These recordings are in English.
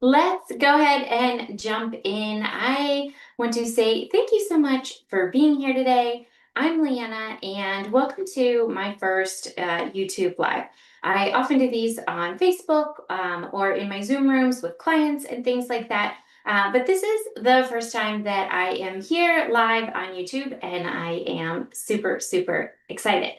let's go ahead and jump in. I want to say thank you so much for being here today. I'm Leanna, and welcome to my first YouTube Live. I often do these on Facebook or in my Zoom rooms with clients and things like that. But this is the first time that I am here live on YouTube, and I am super, super excited.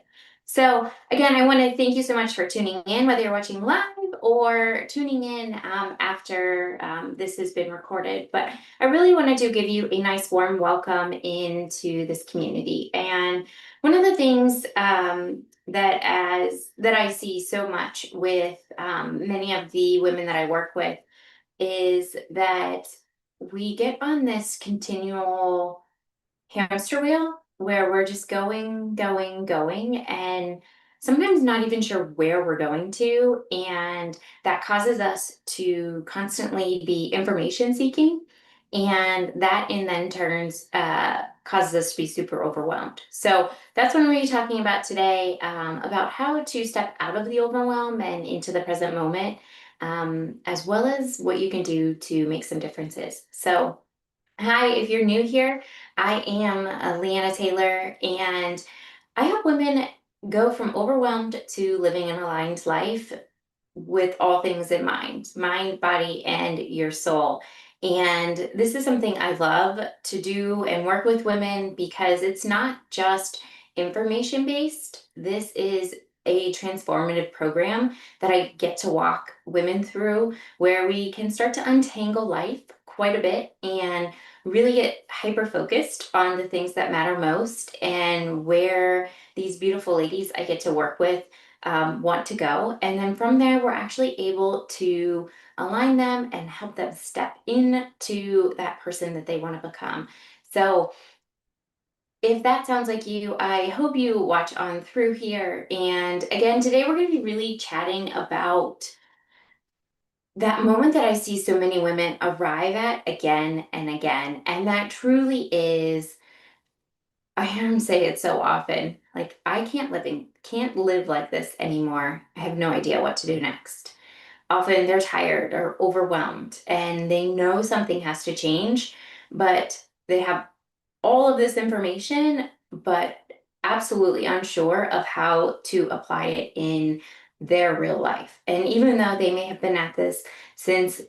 So again, I want to thank you so much for tuning in, whether you're watching live or tuning in after this has been recorded. But I really wanted to give you a nice warm welcome into this community. And one of the things that I see so much with many of the women that I work with is that we get on this continual hamster wheel where we're just going, going, going, and sometimes not even sure where we're going to. And that causes us to constantly be information seeking. And that in then turns causes us to be super overwhelmed. So that's what we're going to be talking about today, about how to step out of the overwhelm and into the present moment, as well as what you can do to make some differences. So hi, if you're new here, I am Leanna Taylor, and I help women go from overwhelmed to living an aligned life with all things in mind, body, and your soul. And this is something I love to do and work with women because it's not just information based. This is a transformative program that I get to walk women through where we can start to untangle life quite a bit and really get hyper focused on the things that matter most and where these beautiful ladies I get to work with want to go. And then from there, we're actually able to align them and help them step into that person that they want to become. So if that sounds like you, I hope you watch on through here. And again, today we're going to be really chatting about that moment that I see so many women arrive at again and again. And that truly is, I hear them say it so often, like, I can't live like this anymore. I have no idea what to do next. Often they're tired or overwhelmed and they know something has to change, but they have all of this information, but absolutely unsure of how to apply it in their real life. And even though they may have been at this since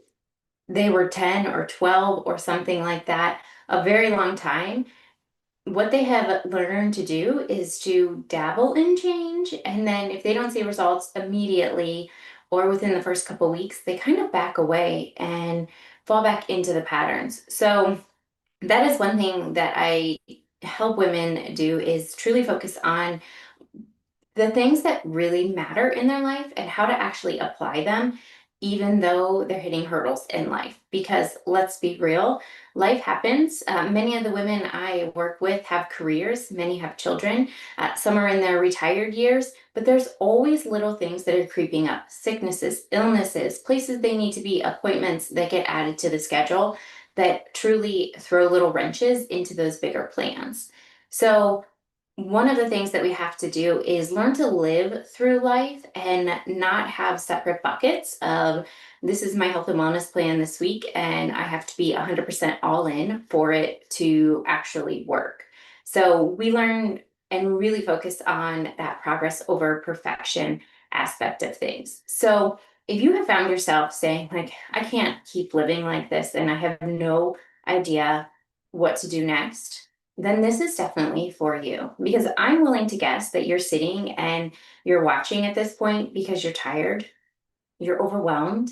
they were 10 or 12 or something like that, a very long time, what they have learned to do is to dabble in change. And then if they don't see results immediately or within the first couple weeks, they kind of back away and fall back into the patterns. So that is one thing that I help women do is truly focus on the things that really matter in their life and how to actually apply them, even though they're hitting hurdles in life. Because let's be real, life happens. Many of the women I work with have careers, many have children, some are in their retired years, but there's always little things that are creeping up: sicknesses, illnesses, places they need to be, appointments that get added to the schedule that truly throw little wrenches into those bigger plans. So, one of the things that we have to do is learn to live through life and not have separate buckets of this is my health and wellness plan this week, and I have to be 100% all in for it to actually work. So we learn and really focus on that progress over perfection aspect of things. So if you have found yourself saying, like, I can't keep living like this and I have no idea what to do next, then this is definitely for you. Because I'm willing to guess that you're sitting and you're watching at this point because you're tired, you're overwhelmed,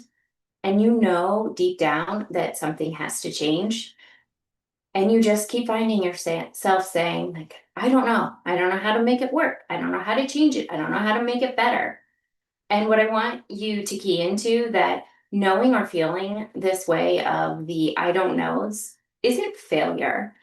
and you know deep down that something has to change. And you just keep finding yourself saying, like, I don't know. I don't know how to make it work. I don't know how to change it. I don't know how to make it better. And what I want you to key into that knowing or feeling this way of the I don't knows isn't failure.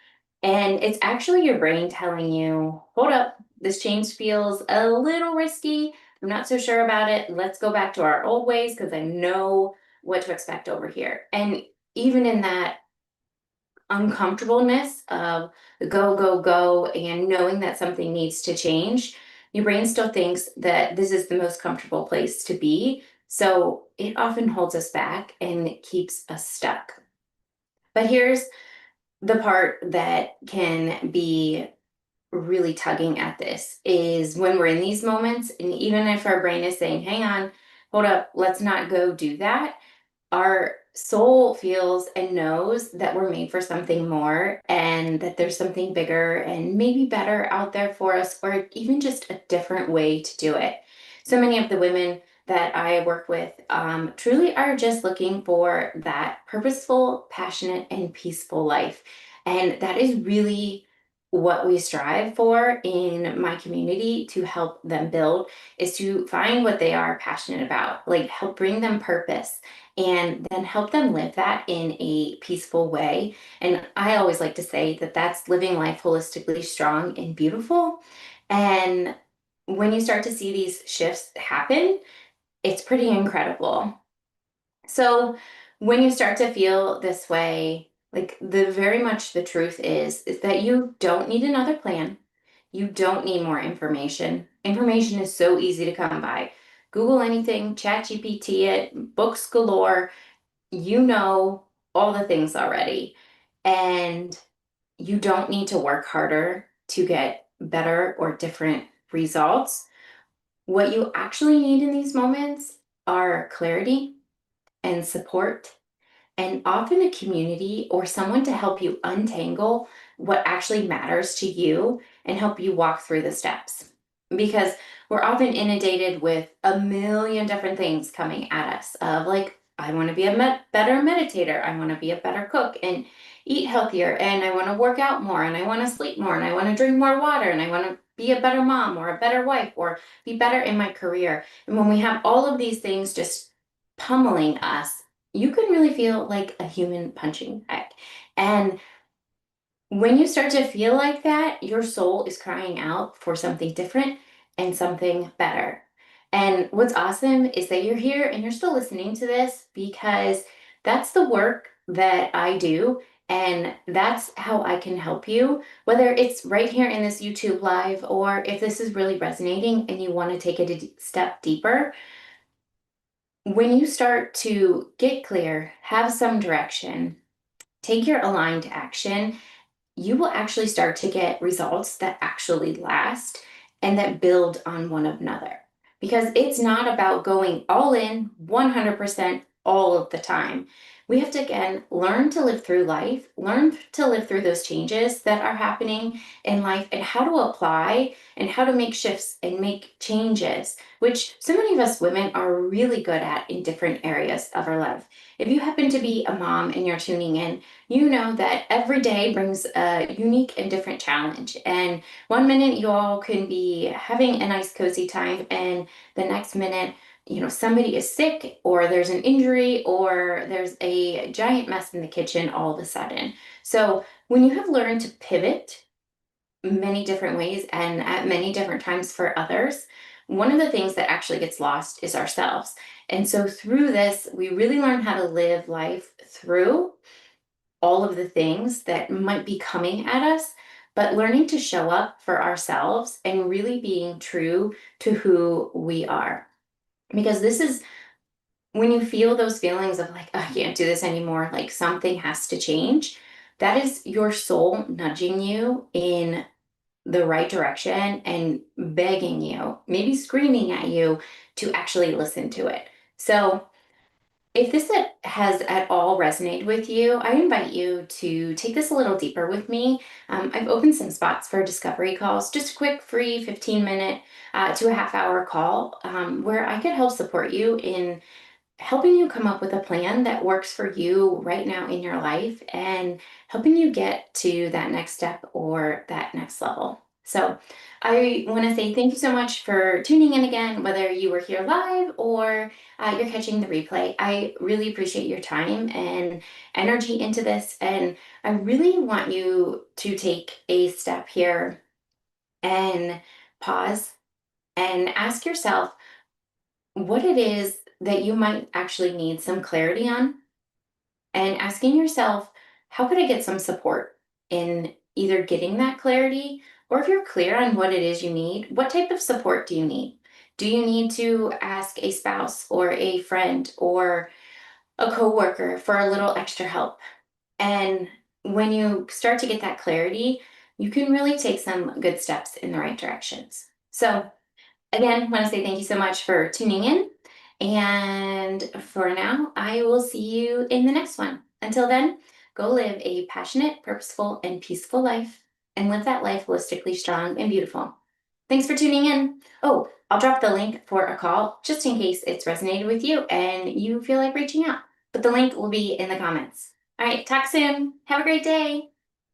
And it's actually your brain telling you, hold up, this change feels a little risky. I'm not so sure about it. Let's go back to our old ways because I know what to expect over here. And even in that uncomfortableness of the go, go, go, and knowing that something needs to change, your brain still thinks that this is the most comfortable place to be. So it often holds us back and it keeps us stuck. But here's the part that can be really tugging at this is when we're in these moments, and even if our brain is saying, hang on, hold up, let's not go do that, our soul feels and knows that we're made for something more and that there's something bigger and maybe better out there for us, or even just a different way to do it. So many of the women that I work with truly are just looking for that purposeful, passionate, and peaceful life. And that is really what we strive for in my community to help them build, is to find what they are passionate about, like help bring them purpose and then help them live that in a peaceful way. And I always like to say that that's living life holistically strong and beautiful. And when you start to see these shifts happen, it's pretty incredible. So when you start to feel this way, like the very much the truth is that you don't need another plan. You don't need more information. Information is so easy to come by. Google anything, chat GPT it, books galore, you know all the things already. And you don't need to work harder to get better or different results. What you actually need in these moments are clarity and support, and often a community or someone to help you untangle what actually matters to you and help you walk through the steps. Because we're often inundated with a million different things coming at us of like, I want to be a better meditator, I want to be a better cook and eat healthier, and I want to work out more, and I want to sleep more, and I want to drink more water, and I want to be a better mom or a better wife or be better in my career. And when we have all of these things just pummeling us, you can really feel like a human punching bag. And when you start to feel like that, your soul is crying out for something different and something better. And what's awesome is that you're here and you're still listening to this, because that's the work that I do. And that's how I can help you, whether it's right here in this YouTube live, or if this is really resonating and you want to take it a step deeper. When you start to get clear, have some direction, take your aligned action, you will actually start to get results that actually last and that build on one another. Because it's not about going all in 100% all of the time. We have to, again, learn to live through life, learn to live through those changes that are happening in life, and how to apply and how to make shifts and make changes, which so many of us women are really good at in different areas of our life. If you happen to be a mom and you're tuning in, you know that every day brings a unique and different challenge. And one minute you all can be having a nice cozy time, and the next minute, somebody is sick, or there's an injury, or there's a giant mess in the kitchen all of a sudden. So when you have learned to pivot many different ways and at many different times for others, one of the things that actually gets lost is ourselves. And so through this, we really learn how to live life through all of the things that might be coming at us, but learning to show up for ourselves and really being true to who we are. Because this is when you feel those feelings of like, "Oh, I can't do this anymore, like something has to change." That is your soul nudging you in the right direction and begging you, maybe screaming at you to actually listen to it. So if this has at all resonated with you, I invite you to take this a little deeper with me. I've opened some spots for discovery calls, just a quick free 15-minute to a half-hour call, where I could help support you in helping you come up with a plan that works for you right now in your life and helping you get to that next step or that next level. So I want to say thank you so much for tuning in again, whether you were here live or you're catching the replay. I really appreciate your time and energy into this. And I really want you to take a step here and pause and ask yourself what it is that you might actually need some clarity on, and asking yourself, how could I get some support in either getting that clarity, or if you're clear on what it is you need, what type of support do you need? Do you need to ask a spouse or a friend or a coworker for a little extra help? And when you start to get that clarity, you can really take some good steps in the right directions. So, again, want to say thank you so much for tuning in. And for now, I will see you in the next one. Until then, go live a passionate, purposeful, and peaceful life and live that life holistically strong and beautiful. Thanks for tuning in. Oh, I'll drop the link for a call just in case it's resonated with you and you feel like reaching out. But the link will be in the comments. All right, talk soon. Have a great day.